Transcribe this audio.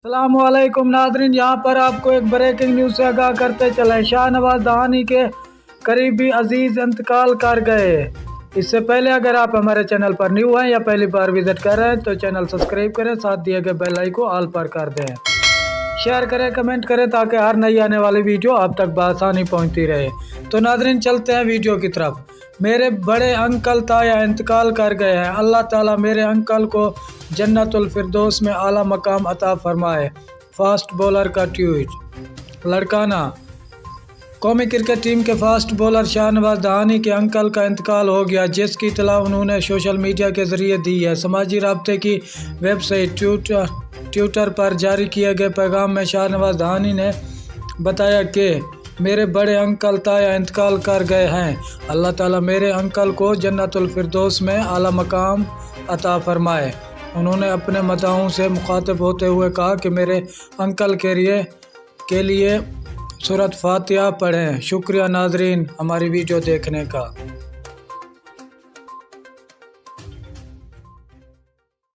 अस्सलाम वालेकुम नाज़रीन, यहाँ पर आपको एक ब्रेकिंग न्यूज़ से आगाह करते चले। शाहनवाज दहानी के करीबी अजीज़ इंतकाल कर गए। इससे पहले अगर आप हमारे चैनल पर न्यू हैं या पहली बार विजिट कर रहे हैं तो चैनल सब्सक्राइब करें, साथ दिए गए बेल आइकन को ऑल पर कर दें, शेयर करें, कमेंट करें ताकि हर नई आने वाली वीडियो आप तक बआसानी पहुँचती रहे। तो नाज़रीन चलते हैं वीडियो की तरफ। मेरे बड़े अंकल ताया इंतकाल कर गए हैं। अल्लाह ताला मेरे अंकल को जन्नतुल फिरदौस में आला मकाम अता फरमाए। फास्ट बॉलर का ट्वीट। लड़काना कौमी क्रिकेट टीम के फास्ट बॉलर शाहनवाज दहानी के अंकल का इंतकाल हो गया, जिसकी इत्तला उन्होंने सोशल मीडिया के ज़रिए दी है। समाजी राब्ते की वेबसाइट ट्विटर पर जारी किए गए पैगाम में शाहनवाज दहानी ने बताया कि मेरे बड़े अंकल ताया इंतकाल कर गए हैं। अल्लाह ताला मेरे अंकल को जन्नतुल फिरदौस में आला मकाम अता फरमाए। उन्होंने अपने मदाहों से मुखातिब होते हुए कहा कि मेरे अंकल के लिए सूरत फातिहा पढ़ें। शुक्रिया नाजरीन हमारी वीडियो देखने का।